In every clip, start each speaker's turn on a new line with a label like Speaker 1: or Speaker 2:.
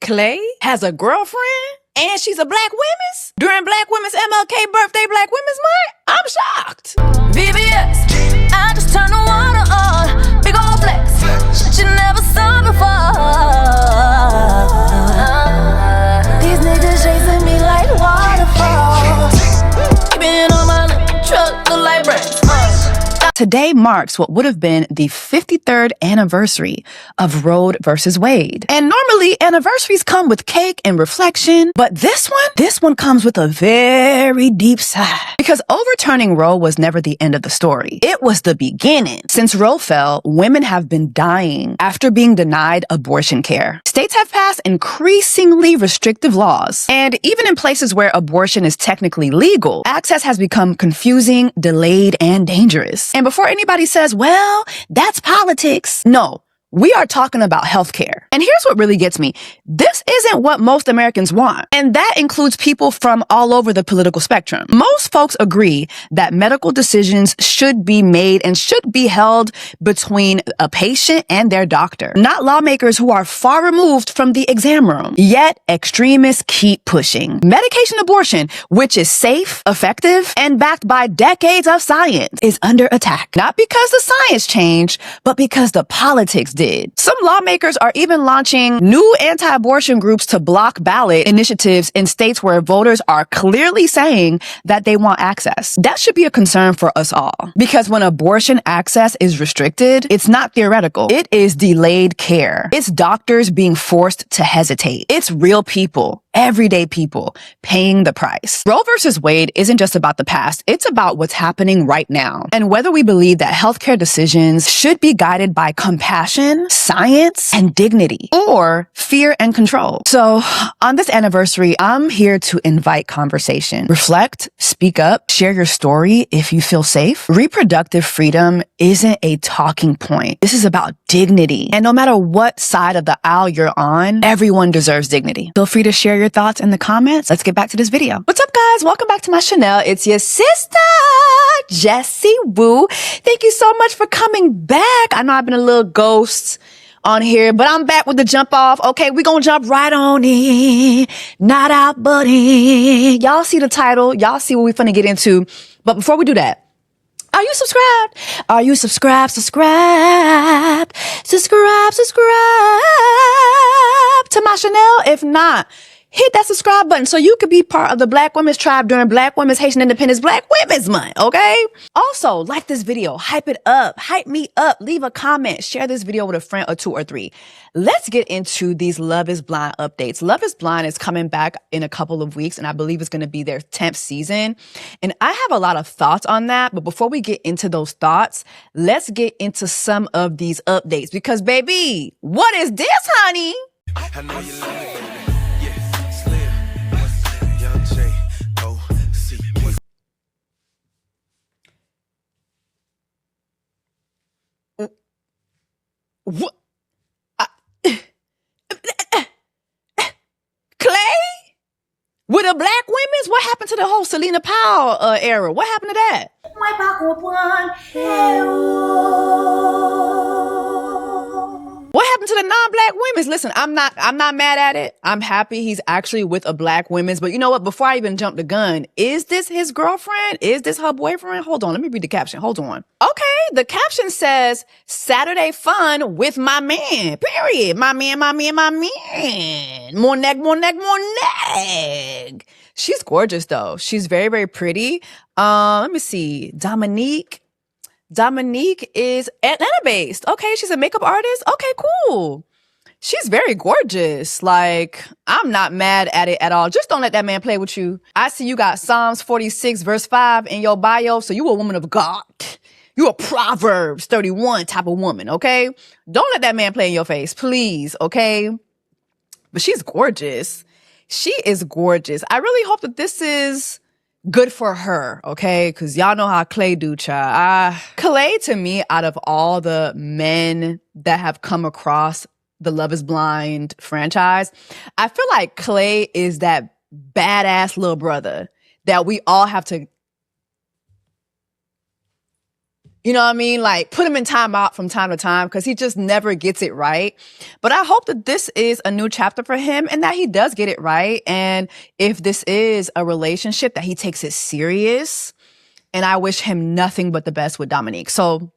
Speaker 1: Clay has a girlfriend and she's a black women's? During Black Women's MLK birthday Black Women's Month? I'm shocked.
Speaker 2: VBS, I just turned the water on. Big ol' flex, shit you never saw before. These niggas chasing me like waterfalls. Keeping on my truck, look like bricks.
Speaker 1: Today marks what would have been the 53rd anniversary of Roe versus Wade. And normally anniversaries come with cake and reflection, but this one comes with a very deep sigh. Because overturning Roe was never the end of the story. It was the beginning. Since Roe fell, women have been dying after being denied abortion care. States have passed increasingly restrictive laws. And even in places where abortion is technically legal, access has become confusing, delayed, and dangerous. And before anybody says, well, that's politics. No, we are talking about healthcare. And here's what really gets me. This isn't what most Americans want. And that includes people from all over the political spectrum. Most folks agree that medical decisions should be made and should be held between a patient and their doctor, not lawmakers who are far removed from the exam room. Yet extremists keep pushing. Medication abortion, which is safe, effective, and backed by decades of science, is under attack. Not because the science changed, but because the politics did. Some lawmakers are even launching new anti-abortion groups to block ballot initiatives in states where voters are clearly saying that they want access. That should be a concern for us all. Because when abortion access is restricted, it's not theoretical. It is delayed care. It's doctors being forced to hesitate. It's real people, everyday people, paying the price. Roe versus Wade isn't just about the past. It's about what's happening right now. And whether we believe that healthcare decisions should be guided by compassion, science, and dignity, or fear and control. So on this anniversary, I'm here to invite conversation. Reflect, speak up, share your story if you feel safe. Reproductive freedom isn't a talking point. This is about dignity. And no matter what side of the aisle you're on, everyone deserves dignity. Feel free to share your thoughts in the comments. Let's get back to this video. What's up, guys? Welcome back to my channel. It's your sister, Jessie Woo. Thank you so much for coming back. I know I've been a little ghost on here, but I'm back with the jump off. Okay, we're gonna jump right on in. Not out, but in. Y'all see the title. Y'all see what we finna get into. But before we do that, are you subscribed? Are you subscribed? Subscribe to my channel. If not, hit that subscribe button so you could be part of the Black Women's Tribe during Black Women's Haitian Independence Black Women's Month, okay? Also, like this video, hype it up, hype me up, leave a comment, share this video with a friend or two or three. Let's get into these Love is Blind updates. Love is Blind is coming back in a couple of weeks, and I believe it's going to be their 10th season. And I have a lot of thoughts on that, but before we get into those thoughts, let's get into some of these updates. Because, baby, what is this, honey?
Speaker 3: I know you love it.
Speaker 1: What? Clay? With the Black women's? What happened to the whole Selena Powell era? What happened to that? What happened to the non-Black women's? Listen, I'm not mad at it. I'm happy he's actually with a Black women's. But you know what? Before I even jump the gun, is this his girlfriend? Is this her boyfriend? Hold on. Let me read the caption. Hold on. Okay. The caption says, Saturday fun with my man. Period. My man. More neck. She's gorgeous though. She's very, very pretty. Let me see. Dominique is Atlanta-based. Okay, she's a makeup artist. Okay, cool. She's very gorgeous. Like, I'm not mad at it at all. Just don't let that man play with you. I see you got Psalms 46 verse 5 in your bio, so you a woman of God. You a Proverbs 31 type of woman, okay? Don't let that man play in your face, please, okay? But she's gorgeous. She is gorgeous. I really hope that this is good for her, okay? Because y'all know how Clay do, child. Clay, to me, out of all the men that have come across the Love is Blind franchise, I feel like Clay is that badass little brother that we all have to You know what I mean? Like, put him in timeout from time to time because he just never gets it right. But I hope that this is a new chapter for him and that he does get it right. And if this is a relationship, that he takes it serious. And I wish him nothing but the best with Dominique. So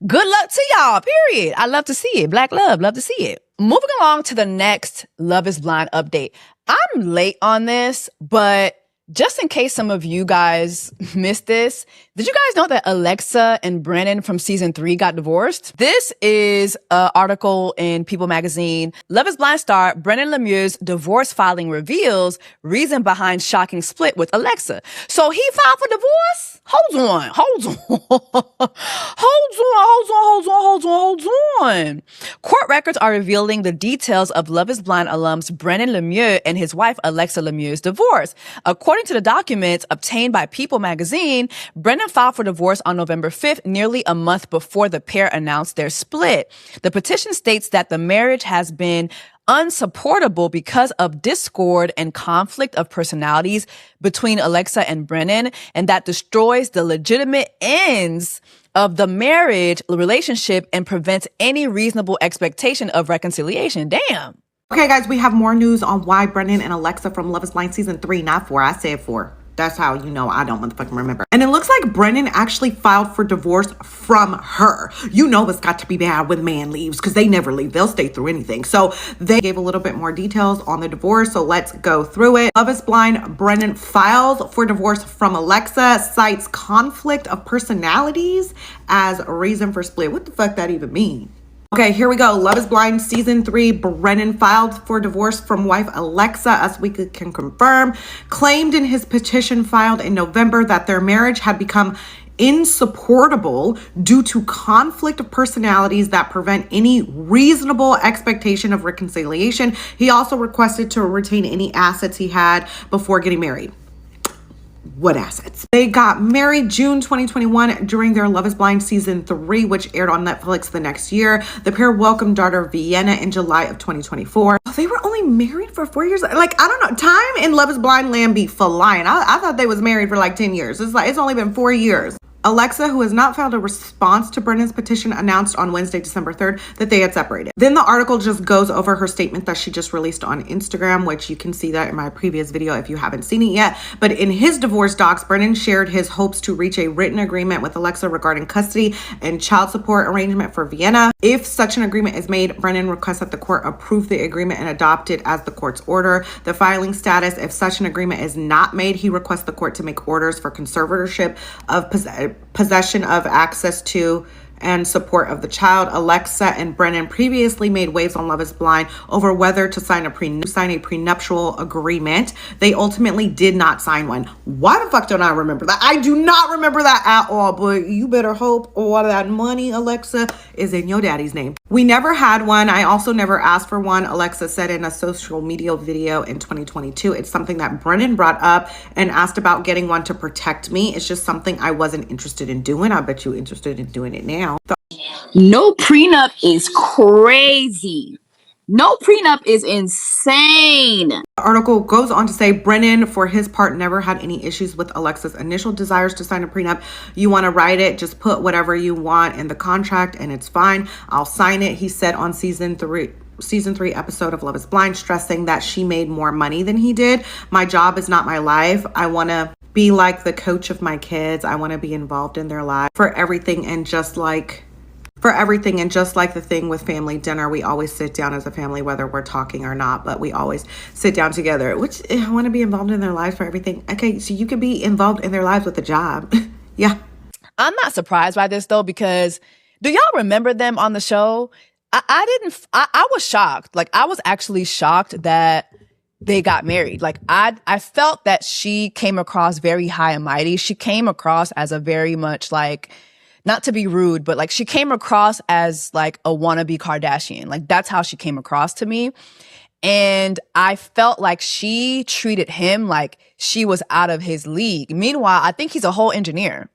Speaker 1: good luck to y'all, period. I love to see it. Black love to see it. Moving along to the next Love is Blind update. I'm late on this, but just in case some of you guys missed this, did you guys know that Alexa and Brennan from season 3 got divorced? This is an article in People magazine. Love is Blind star Brennan Lemieux's divorce filing reveals reason behind shocking split with Alexa. So he filed for divorce? Hold on. Court records are revealing the details of Love is Blind alums Brennan Lemieux and his wife Alexa Lemieux's divorce. According to the documents obtained by People magazine, Brennan filed for divorce on November 5th, nearly a month before the pair announced their split. The petition states that the marriage has been unsupportable because of discord and conflict of personalities between Alexa and Brennan, and that destroys the legitimate ends of the marriage relationship and prevents any reasonable expectation of reconciliation. Damn.
Speaker 4: Okay, guys, we have more news on why Brennan and Alexa from Love is Blind season 3, not 4. I said 4. That's how you know I don't motherfucking remember. And it looks like Brennan actually filed for divorce from her. You know it's got to be bad when man leaves because they never leave. They'll stay through anything. So they gave a little bit more details on the divorce. So let's go through it. Love is Blind, Brennan files for divorce from Alexa, cites conflict of personalities as a reason for split. What the fuck that even mean? Okay, here we go. Love is Blind season 3. Brennan filed for divorce from wife Alexa, as we can confirm, claimed in his petition filed in November that their marriage had become insupportable due to conflict of personalities that prevent any reasonable expectation of reconciliation. He also requested to retain any assets he had before getting married. What assets? They got married June 2021 during their Love is Blind season 3, which aired on Netflix the next year. The pair welcomed daughter Iyanna in July of 2024. They were only married for 4 years. Like, I don't know. Time in Love is Blind land be flying. I thought they was married for like 10 years. It's only been 4 years. Alexa, who has not filed a response to Brennan's petition, announced on Wednesday, December 3rd, that they had separated. Then the article just goes over her statement that she just released on Instagram, which you can see that in my previous video if you haven't seen it yet. But in his divorce docs, Brennan shared his hopes to reach a written agreement with Alexa regarding custody and child support arrangement for Iyanna. If such an agreement is made, Brennan requests that the court approve the agreement and adopt it as the court's order. The filing status: if such an agreement is not made, he requests the court to make orders for conservatorship of possession of, access to, and support of the child. Alexa and Brennan previously made waves on Love is Blind over whether to sign a prenuptial agreement. They ultimately did not sign one. Why the fuck don't I remember that? I do not remember that at all, but you better hope all of that money, Alexa, is in your daddy's name. We never had one. I also never asked for one, Alexa said in a social media video in 2022. It's something that Brennan brought up and asked about getting one to protect me. It's just something I wasn't interested in doing. I bet you're interested in doing it now.
Speaker 5: No prenup is crazy. No prenup is insane.
Speaker 4: The article goes on to say Brennan, for his part, never had any issues with Alexa's initial desires to sign a prenup. You want to write it, just put whatever you want in the contract and it's fine. I'll sign it, he said on season 3 episode of Love is Blind, stressing that she made more money than he did. My job is not my life. I want to be like the coach of my kids. I want to be involved in their lives for everything. And just like the thing with family dinner, we always sit down as a family, whether we're talking or not, but we always sit down together, which I want to be involved in their lives for everything. Okay, so you could be involved in their lives with a job. Yeah.
Speaker 1: I'm not surprised by this though, because do y'all remember them on the show? I was shocked. Like, I was actually shocked that they got married. Like, I felt that she came across very high and mighty. She came across as a very much like, not to be rude, but like she came across as like a wannabe Kardashian. Like, that's how she came across to me. And I felt like she treated him like she was out of his league. Meanwhile, I think he's a whole engineer.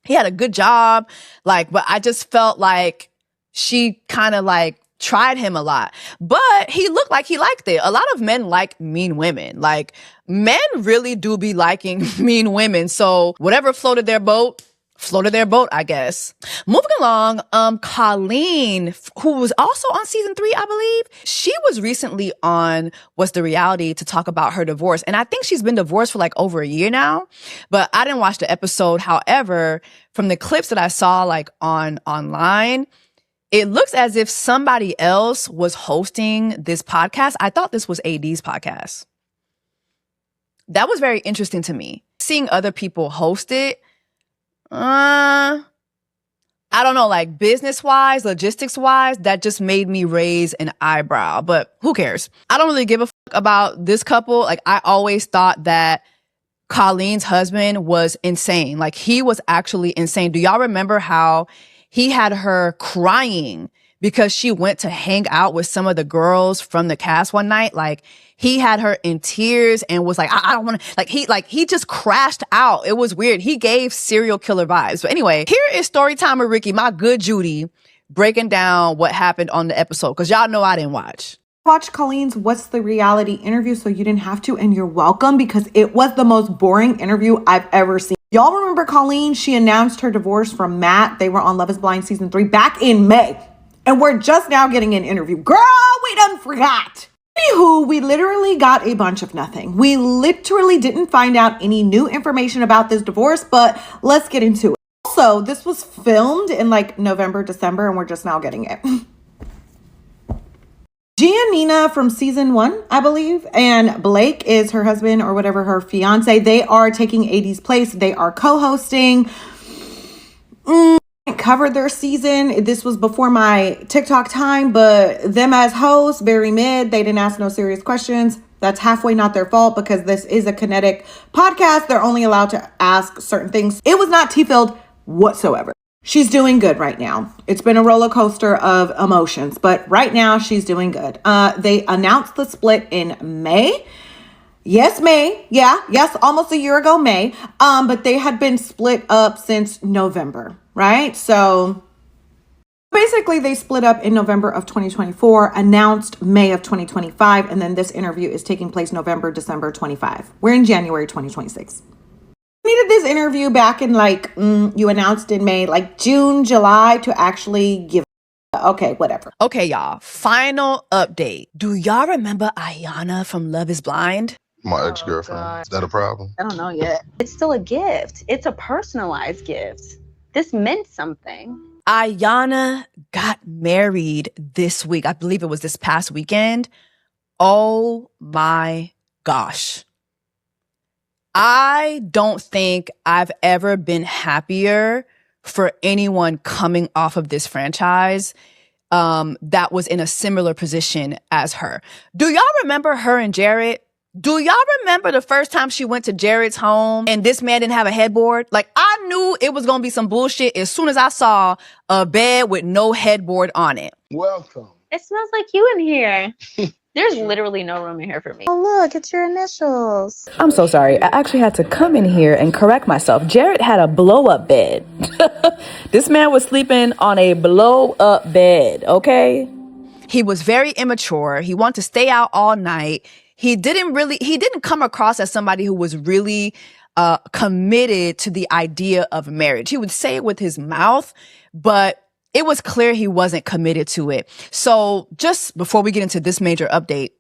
Speaker 1: He had a good job, like, but I just felt like she kind of like tried him a lot, but he looked like he liked it. A lot of men like mean women. Like, men really do be liking mean women. So whatever floated their boat, floated their boat, I guess. Moving along, Colleen, who was also on season 3, I believe, she was recently on What's the Reality to talk about her divorce. And I think she's been divorced for like over a year now, but I didn't watch the episode. However, from the clips that I saw like online, it looks as if somebody else was hosting this podcast. I thought this was AD's podcast. That was very interesting to me. Seeing other people host it, I don't know, like business-wise, logistics-wise, that just made me raise an eyebrow. But who cares? I don't really give a fuck about this couple. Like, I always thought that Colleen's husband was insane. Like, he was actually insane. Do y'all remember how he had her crying because she went to hang out with some of the girls from the cast one night? Like, he had her in tears and was like, I don't want to, he just crashed out. It was weird. He gave serial killer vibes. But anyway, here is story time with Ricky, my good Judy, breaking down what happened on the episode. Cause y'all know I didn't watch.
Speaker 4: Watch Colleen's What's the Reality interview so you didn't have to, and you're welcome, because it was the most boring interview I've ever seen. Y'all remember Colleen? She announced her divorce from Matt. They were on Love is Blind season 3 back in May. And we're just now getting an interview. Girl, we done forgot. Anywho, we literally got a bunch of nothing. We literally didn't find out any new information about this divorce, but let's get into it. Also, this was filmed in like November, December, and we're just now getting it. Giannina from season 1, I believe, and Blake is her husband or whatever, her fiance. They are taking AD's place. They are co-hosting. Covered their season. This was before my TikTok time, but them as hosts, very mid. They didn't ask no serious questions. That's halfway not their fault, because this is a kinetic podcast. They're only allowed to ask certain things. It was not tea-filled whatsoever. She's doing good right now. It's been a roller coaster of emotions, but right now she's doing good. They announced the split in May. Yes, May. Yes, almost a year ago, May. But they had been split up since November, right? So basically they split up in November of 2024, announced May of 2025, and then this interview is taking place November, December 25. We're in January 2026. Needed this interview back in like, you announced in May, like June, July to actually give. Okay, whatever.
Speaker 1: Okay, y'all. Final update. Do y'all remember Iyanna from Love is Blind?
Speaker 3: My ex-girlfriend. Is that a problem?
Speaker 6: I don't know yet. It's still a gift. It's a personalized gift. This meant something.
Speaker 1: Iyanna got married this week. I believe it was this past weekend. Oh my gosh. I don't think I've ever been happier for anyone coming off of this franchise that was in a similar position as her. Do y'all remember her and Jarrette? Do y'all remember the first time she went to Jarrette's home and this man didn't have a headboard? Like, I knew it was going to be some bullshit as soon as I saw a bed with no headboard on it.
Speaker 3: Welcome.
Speaker 6: It smells like you in here. There's literally no room in here for me. Oh, look, it's your initials.
Speaker 1: I'm so sorry. I actually had to come in here and correct myself. Jarrette had a blow-up bed. This man was sleeping on a blow-up bed, okay? He was very immature. He wanted to stay out all night. He didn't come across as somebody who was really committed to the idea of marriage. He would say it with his mouth, but it was clear he wasn't committed to it. So just before we get into this major update,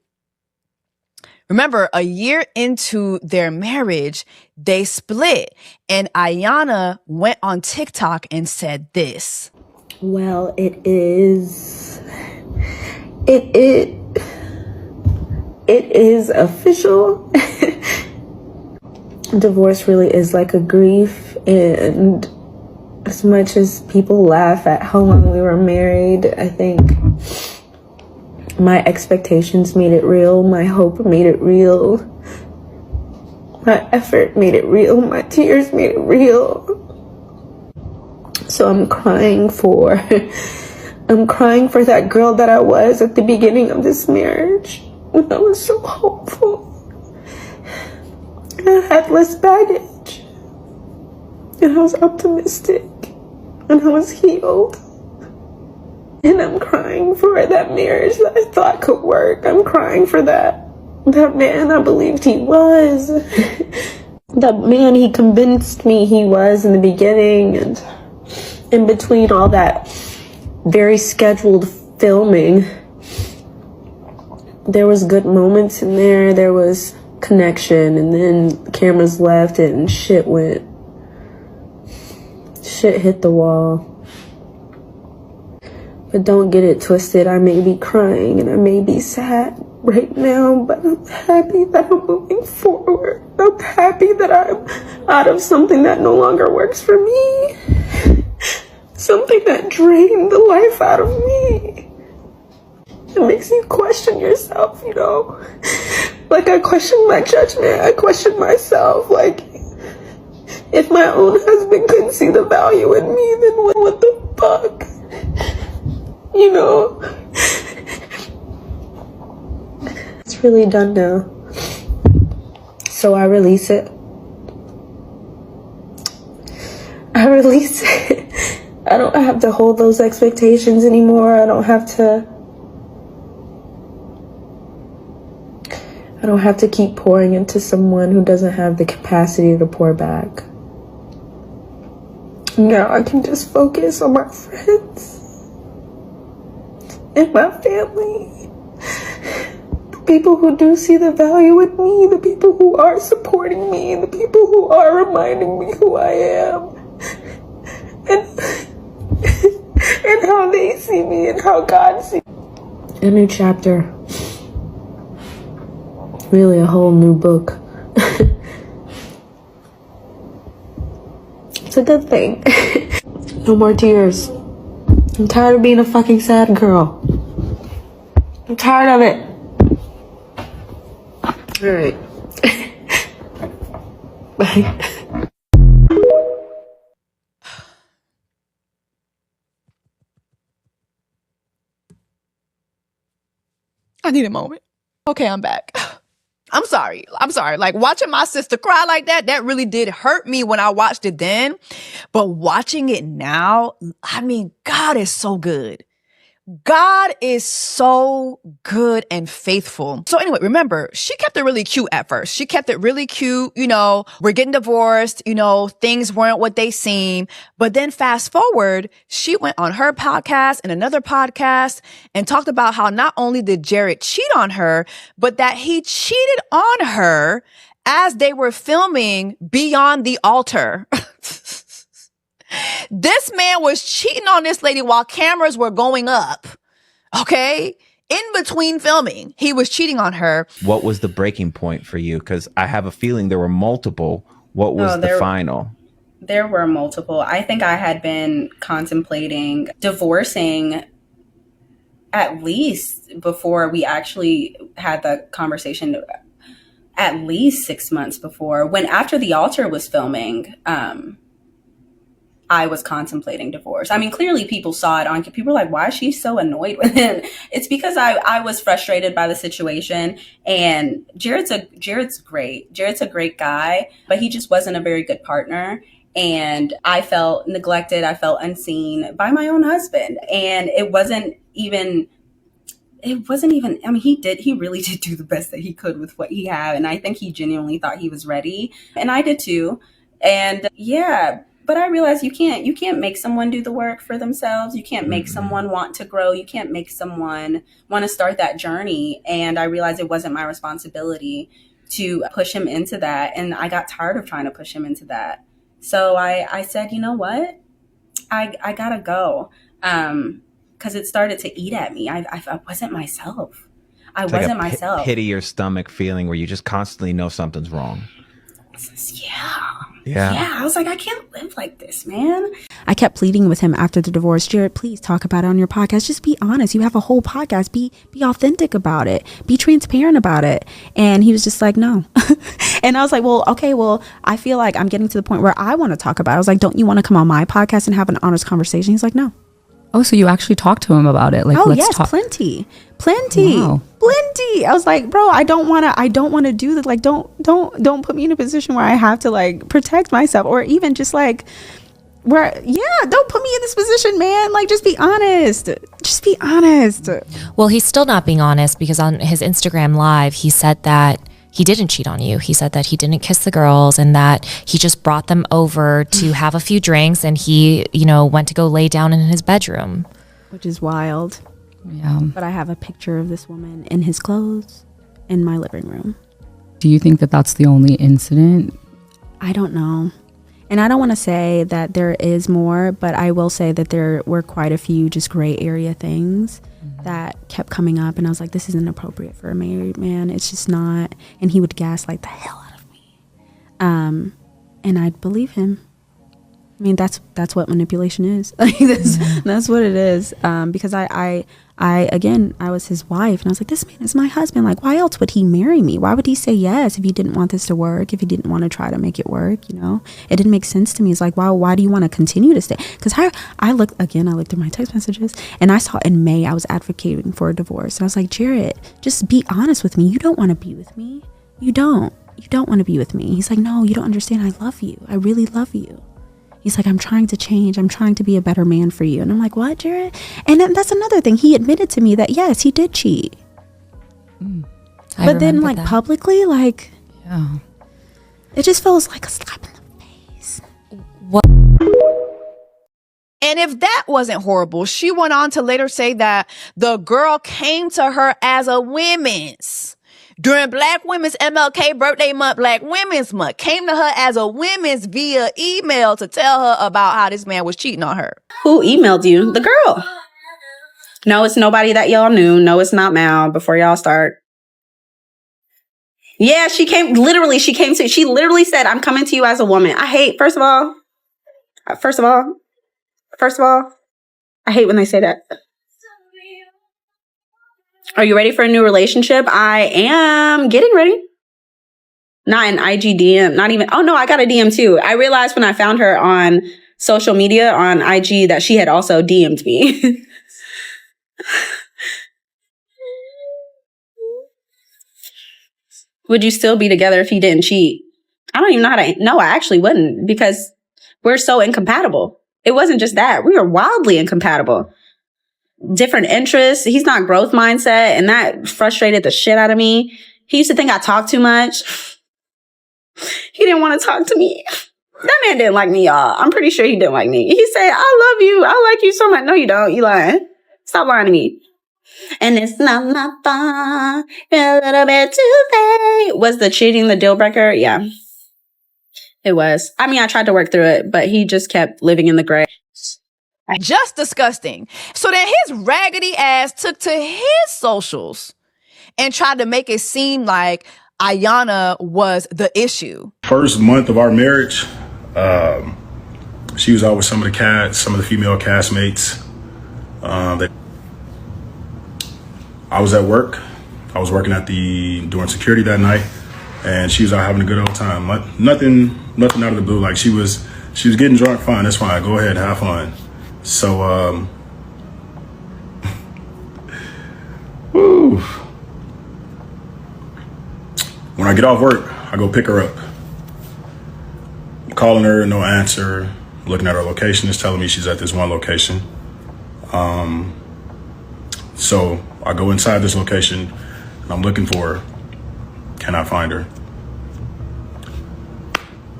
Speaker 1: remember, a year into their marriage, they split, and Iyanna went on TikTok and said this.
Speaker 7: Well, it is official. Divorce really is like a grief, and as much as people laugh at how long we were married, I think my expectations made it real, my hope made it real, my effort made it real, my tears made it real. So I'm crying for that girl that I was at the beginning of this marriage, when I was so hopeful. And I had less baggage. And I was optimistic. And I was healed. And I'm crying for that marriage that I thought could work. I'm crying for that man I believed he was. the man he convinced me he was in the beginning, and in between all that very scheduled filming, there was good moments in there. There was connection, and then the cameras left and shit hit the wall. But don't get it twisted. I may be crying and I may be sad right now, but I'm happy that I'm moving forward. I'm happy that I'm out of something that no longer works for me. Something that drained the life out of me. It makes you question yourself, you know? Like, I question my judgment. I question myself. Like, if my own husband couldn't see the value in me, then what the fuck? You know? It's really done now. So I release it. I don't have to hold those expectations anymore. I don't have to keep pouring into someone who doesn't have the capacity to pour back. Now I can just focus on my friends and my family. The people who do see the value in me, the people who are supporting me, the people who are reminding me who I am. And how they see me and how God sees me. A new chapter. Really a whole new book. It's a good thing. No more tears. I'm tired of being a fucking sad girl. I'm tired of it. Alright. Bye.
Speaker 1: I need a moment. Okay, I'm back. I'm sorry. Like, watching my sister cry like that really did hurt me when I watched it then. But watching it now, I mean, God is so good. God is so good and faithful. So anyway, remember, she kept it really cute at first. She kept it really cute. You know, we're getting divorced. You know, things weren't what they seem. But then fast forward, she went on her podcast and another podcast and talked about how not only did Jarrette cheat on her, but that he cheated on her as they were filming Beyond the Altar. This man was cheating on this lady while cameras were going up. Okay? In between filming, he was cheating on her.
Speaker 8: What was the breaking point for you? Because I have a feeling there were multiple. What was the final?
Speaker 9: There were multiple. I think I had been contemplating divorcing at least before we actually had the conversation, at least 6 months before. When after The Altar was filming, I was contemplating divorce. I mean, clearly people saw it on, people were like, why is she so annoyed with him? It's because I was frustrated by the situation, and Jarrette's great. Jarrette's a great guy, but he just wasn't a very good partner. And I felt neglected. I felt unseen by my own husband. And it wasn't even, I mean, he really did do the best that he could with what he had. And I think he genuinely thought he was ready. And I did too. And yeah, but I realized you can't make someone do the work for themselves. You can't make someone want to grow. You can't make someone want to start that journey. And I realized it wasn't my responsibility to push him into that. And I got tired of trying to push him into that. So I said, you know what? I gotta go. Because it started to eat at me. I wasn't myself. I wasn't myself.
Speaker 8: Pit of your stomach feeling where you just constantly know something's wrong. Yeah.
Speaker 9: I was like, I can't live like this, man.
Speaker 10: I kept pleading with him after the divorce. Jarrette, please talk about it on your podcast. Just be honest. You have a whole podcast. Be authentic about it. Be transparent about it. And he was just like, no. And I was like, well, okay, well, I feel like I'm getting to the point where I want to talk about it. I was like, don't you want to come on my podcast and have an honest conversation? He's like, no.
Speaker 11: Oh, so you actually talked to him about it? Like,
Speaker 10: oh, yes, plenty. Wow. Plenty. I was like, bro, I don't want to do this. Like, don't put me in a position where I have to like protect myself, or even just like don't put me in this position, man. Like, just be honest. Just be honest.
Speaker 12: Well, he's still not being honest, because on his Instagram live, he said that he didn't cheat on you. He said that he didn't kiss the girls and that he just brought them over to have a few drinks and he, went to go lay down in his bedroom.
Speaker 10: Which is wild.
Speaker 11: Yeah.
Speaker 10: But I have a picture of this woman in his clothes in my living room.
Speaker 11: Do you think that that's the only incident?
Speaker 10: I don't know. And I don't want to say that there is more, but I will say that there were quite a few just gray area things that kept coming up. And I was like, this isn't appropriate for a married man. It's just not. And he would gaslight the hell out of me. And I'd believe him. I mean, that's what manipulation is. Like that's what it is. Because I was his wife, and I was like, this man is my husband. Like, why else would he marry me? Why would he say yes if he didn't want this to work? If he didn't want to try to make it work, it didn't make sense to me. It's like, wow, why do you want to continue to stay? Because I looked through my text messages, and I saw in May I was advocating for a divorce, and I was like, Jarrette, just be honest with me. You don't want to be with me. You don't want to be with me. He's like, no, you don't understand. I love you. I really love you. He's like, I'm trying to change. I'm trying to be a better man for you. And I'm like, what, Jarrette? And then that's another thing. He admitted to me that, yes, he did cheat. But then, like, publicly, like,
Speaker 11: yeah,
Speaker 10: it just feels like a slap in the face.
Speaker 1: What? And if that wasn't horrible, she went on to later say that the girl came to her as a women's. During Black Women's MLK Birthday Month, Black Women's Month, came to her as a women's via email to tell her about how this man was cheating on her.
Speaker 9: Who emailed you? The girl. No, it's nobody that y'all knew. No, it's not Mal. Before y'all start. Yeah, she literally said, I'm coming to you as a woman. First of all, I hate when they say that. Are you ready for a new relationship? I am getting ready. Not an IG DM, not even. Oh no, I got a DM too. I realized when I found her on social media on IG that she had also DM'd me. Would you still be together if he didn't cheat? I don't even know how to. No, I actually wouldn't, because we're so incompatible. It wasn't just that. We were wildly incompatible. Different interests. He's not growth mindset, and that frustrated the shit out of me. He used to think I talked too much. He didn't want to talk to me. That man didn't like me, y'all. I'm pretty sure he didn't like me. He said, I love you. I like you so much. No, you don't. You lying. Stop lying to me. And it's not my fault. You're a little bit too late. Was the cheating the deal breaker? Yeah. It was. I mean, I tried to work through it, but he just kept living in the gray.
Speaker 1: Just disgusting. So then his raggedy ass took to his socials and tried to make it seem like Iyanna was the issue.
Speaker 13: First month of our marriage, she was out with some of the female castmates. I was at work. I was working doing security that night, and she was out having a good old time. Nothing out of the blue. Like she was getting drunk. Fine, that's fine. Go ahead, have fun. So, woo. When I get off work, I go pick her up. I'm calling her, no answer. Looking at her location, it's telling me she's at this one location. So I go inside this location and I'm looking for her. Cannot find her.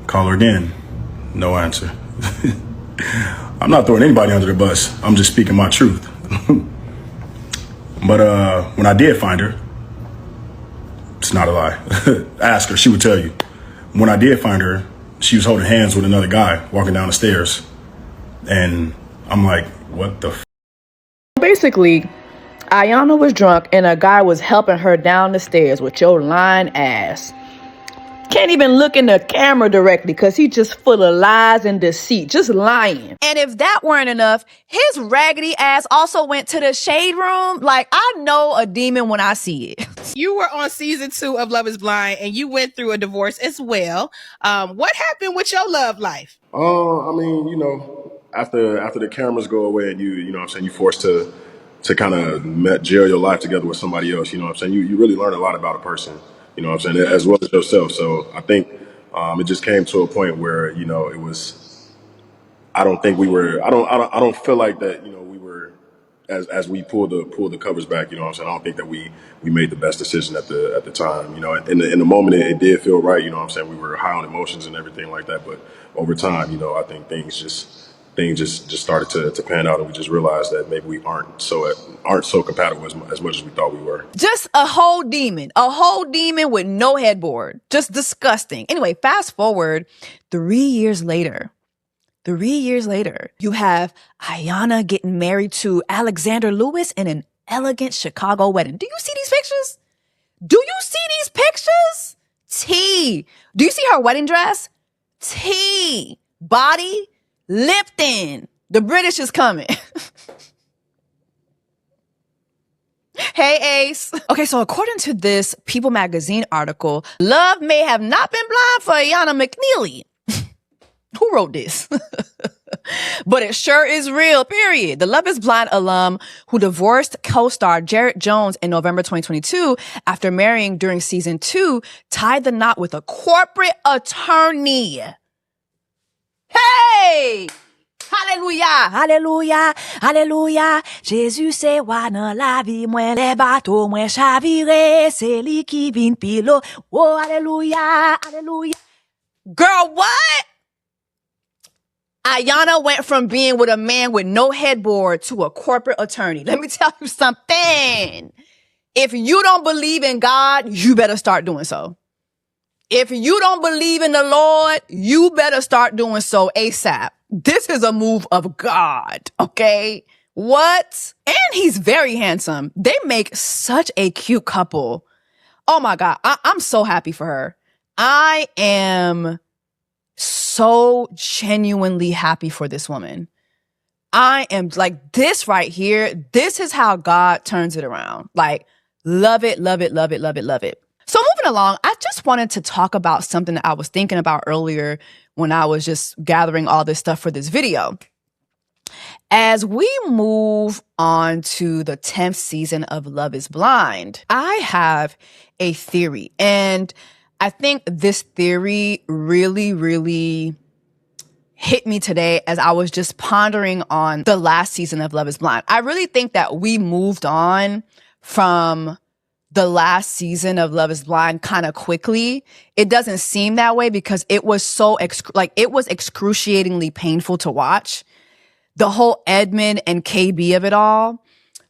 Speaker 13: Call her again, no answer. I'm not throwing anybody under the bus. I'm just speaking my truth. But when I did find her, it's not a lie. Ask her, she would tell you. When I did find her, she was holding hands with another guy walking down the stairs. And I'm like, what the f?
Speaker 1: Basically, Iyanna was drunk and a guy was helping her down the stairs with your lying ass. Can't even look in the camera directly because he's just full of lies and deceit, just lying. And if that weren't enough, his raggedy ass also went to the shade room. Like, I know a demon when I see it.
Speaker 14: You were on season 2 of Love is Blind and you went through a divorce as well. What happened with your love life?
Speaker 13: I mean, after the cameras go away and you know what I'm saying, you're forced to kind of gel your life together with somebody else, you know what I'm saying? You really learn a lot about a person, you know what I'm saying, as well as yourself. So I think it just came to a point where, it was, I don't feel like that, we were as we pull the covers back, you know what I'm saying, I don't think that we made the best decision at the time. You know, in the moment it did feel right, you know what I'm saying? We were high on emotions and everything like that, but over time, you know, I think things just started to pan out, and we just realized that maybe we aren't so compatible as much as we thought we were.
Speaker 1: Just a whole demon with no headboard. Just disgusting. Anyway, fast forward 3 years later. 3 years later, you have Iyanna getting married to Alexander Lewis in an elegant Chicago wedding. Do you see these pictures? Do you see these pictures? T. Do you see her wedding dress? T. Body Lipton. The British is coming. Hey, Ace. Okay, so according to this People magazine article, love may have not been blind for Iyanna McNeely. Who wrote this? But it sure is real, period. The Love is Blind alum who divorced co-star Jarrette Jones in November 2022 after marrying during season 2 tied the knot with a corporate attorney. Hey! Hallelujah! Hallelujah! Hallelujah! Jésus c'est wa nan la vie mwen, les bateaux mwen chavire, c'est li qui vin pilo. Oh, hallelujah! Hallelujah! Girl, what? Iyanna went from being with a man with no headboard to a corporate attorney. Let me tell you something. If you don't believe in God, you better start doing so. If you don't believe in the Lord, you better start doing so ASAP. This is a move of God, okay? What? And he's very handsome. They make such a cute couple. Oh my God. I'm so happy for her. I am so genuinely happy for this woman. I am like, this right here, this is how God turns it around. Like, love it, love it, love it, love it, love it. So moving along, I just wanted to talk about something that I was thinking about earlier when I was just gathering all this stuff for this video. As we move on to the 10th season of Love is Blind, I have a theory, and I think this theory really, really hit me today as I was just pondering on the last season of Love is Blind. I really think that we moved on from the last season of Love is Blind kind of quickly. It doesn't seem that way because it was so, it was excruciatingly painful to watch. The whole Edmund and KB of it all.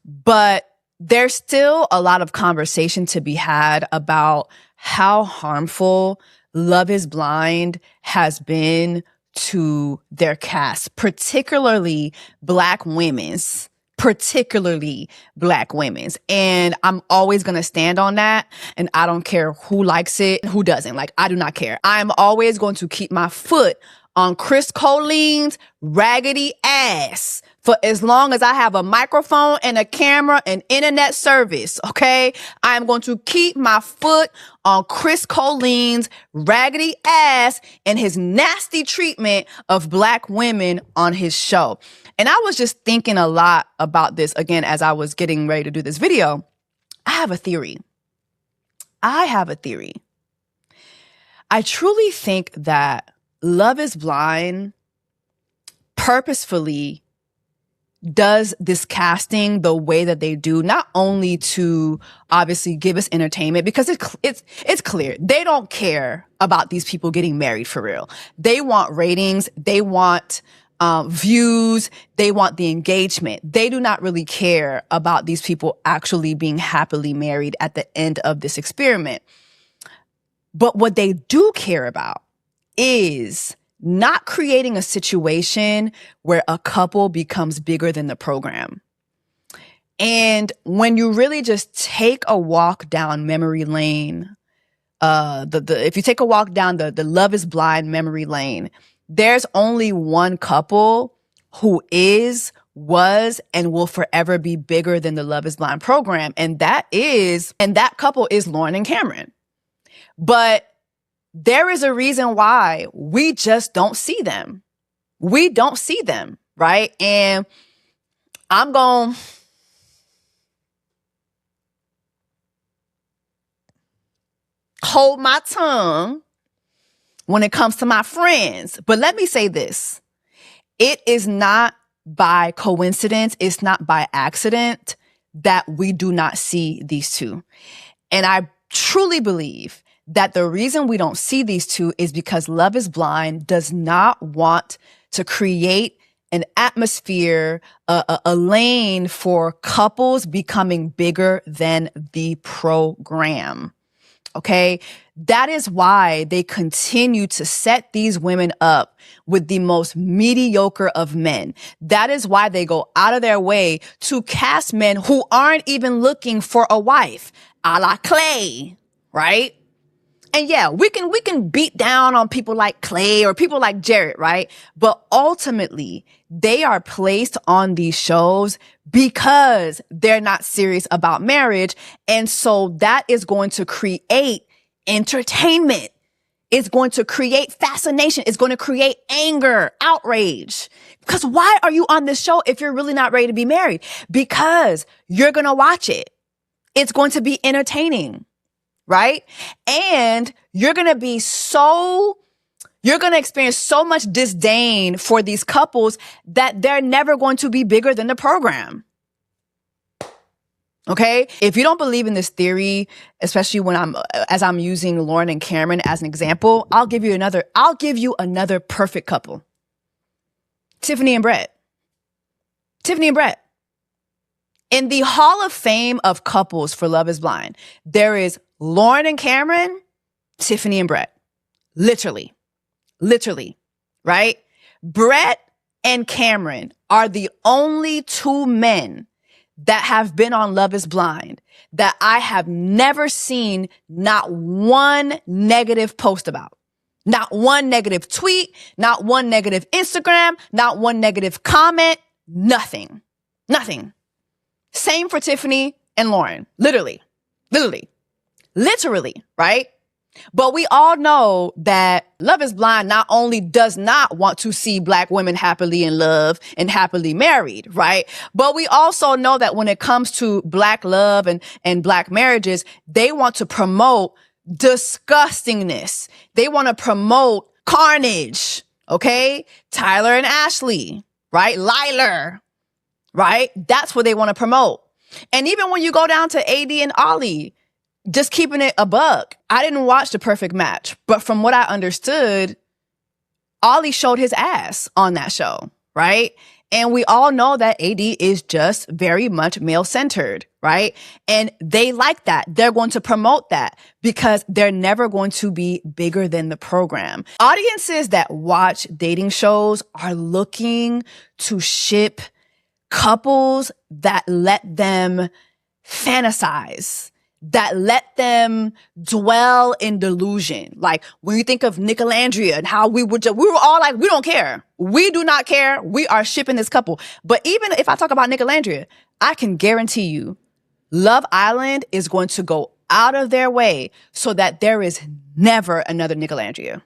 Speaker 1: But there's still a lot of conversation to be had about how harmful Love is Blind has been to their cast, particularly Black women's. And I'm always going to stand on that. And I don't care who likes it, who doesn't. Like, I do not care. I'm always going to keep my foot on Chris Colleen's raggedy ass for as long as I have a microphone and a camera and internet service, okay? I'm going to keep my foot on Chris Colleen's raggedy ass and his nasty treatment of Black women on his show. And I was just thinking a lot about this again as I was getting ready to do this video. I have a theory. I truly think that Love is Blind purposefully does this casting the way that they do, not only to obviously give us entertainment, because it's clear they don't care about these people getting married for real. They want ratings, they want views, they want the engagement. They do not really care about these people actually being happily married at the end of this experiment. But what they do care about is not creating a situation where a couple becomes bigger than the program. And when you really just take a walk down memory lane, if you take a walk down the Love is Blind memory lane, there's only one couple who was, and will forever be bigger than the Love is Blind program. And that couple is Lauren and Cameron. But there is a reason why we just don't see them. We don't see them, right? And I'm going to hold my tongue when it comes to my friends. But let me say this. It is not by coincidence. It's not by accident that we do not see these two. And I truly believe that the reason we don't see these two is because Love is Blind does not want to create an atmosphere, a lane for couples becoming bigger than the program. Okay? That is why they continue to set these women up with the most mediocre of men. That is why they go out of their way to cast men who aren't even looking for a wife, a la Clay, right? And yeah, we can beat down on people like Clay or people like Jarrette, right? But ultimately, they are placed on these shows because they're not serious about marriage. And so that is going to create entertainment. It's going to create fascination. It's going to create anger, outrage. Because why are you on this show if you're really not ready to be married? Because you're going to watch it. It's going to be entertaining. Right? And you're going to experience so much disdain for these couples that they're never going to be bigger than the program. Okay? If you don't believe in this theory, especially as I'm using Lauren and Cameron as an example, I'll give you another perfect couple. Tiffany and Brett. Tiffany and Brett. In the Hall of Fame of couples for Love is Blind, there is Lauren and Cameron, Tiffany and Brett. Literally, right? Brett and Cameron are the only two men that have been on Love is Blind that I have never seen not one negative post about. Not one negative tweet, not one negative Instagram, not one negative comment, nothing. Same for Tiffany and Lauren. Literally, right? But we all know that Love is Blind not only does not want to see Black women happily in love and happily married, right? But we also know that when it comes to Black love and Black marriages, they want to promote disgustingness. They want to promote carnage, okay? Tyler and Ashley, right? Liler, right? That's what they want to promote. And even when you go down to AD and Ollie, just keeping it a buck. I didn't watch The Perfect Match, but from what I understood, Ollie showed his ass on that show, right? And we all know that AD is just very much male-centered, right? And they like that. They're going to promote that because they're never going to be bigger than the program. Audiences that watch dating shows are looking to ship couples that let them fantasize, that let them dwell in delusion. Like when you think of Nick and Andrea and how we were all like, we don't care. We do not care. We are shipping this couple. But even if I talk about Nick and Andrea, I can guarantee you Love Island is going to go out of their way so that there is never another Nick and Andrea.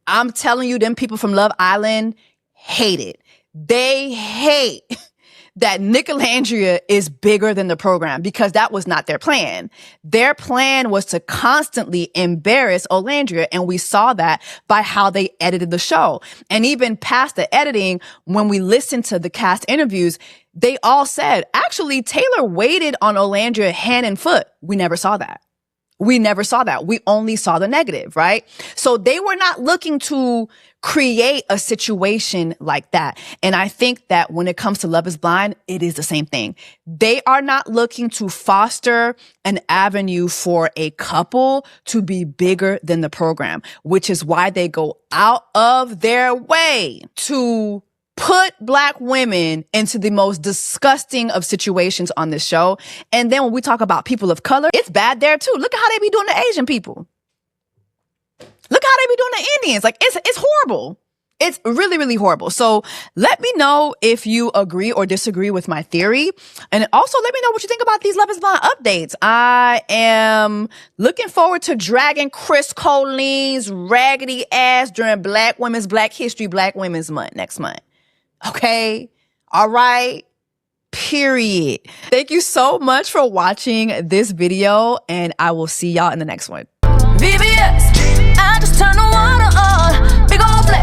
Speaker 1: I'm telling you, them people from Love Island hate it. They hate that Nicolandria is bigger than the program because that was not their plan. Their plan was to constantly embarrass Olandria, and we saw that by how they edited the show. And even past the editing, when we listened to the cast interviews, they all said, actually, Taylor waited on Olandria hand and foot. We never saw that. We only saw the negative, right? So they were not looking to create a situation like that. And I think that when it comes to Love is Blind, it is the same thing. They are not looking to foster an avenue for a couple to be bigger than the program, which is why they go out of their way to put Black women into the most disgusting of situations on this show. And then when we talk about people of color, it's bad there too. Look at how they be doing the Asian people. Look how they be doing the Indians. Like it's horrible. It's really, really horrible. So let me know if you agree or disagree with my theory. And also let me know what you think about these Love is Blind updates. I am looking forward to dragging Chris Colleen's raggedy ass during Black History, Black Women's Month next month. Okay. All right. Period. Thank you so much for watching this video, and I will see y'all in the next one.
Speaker 2: VBS, I just turn the water on. Big old flat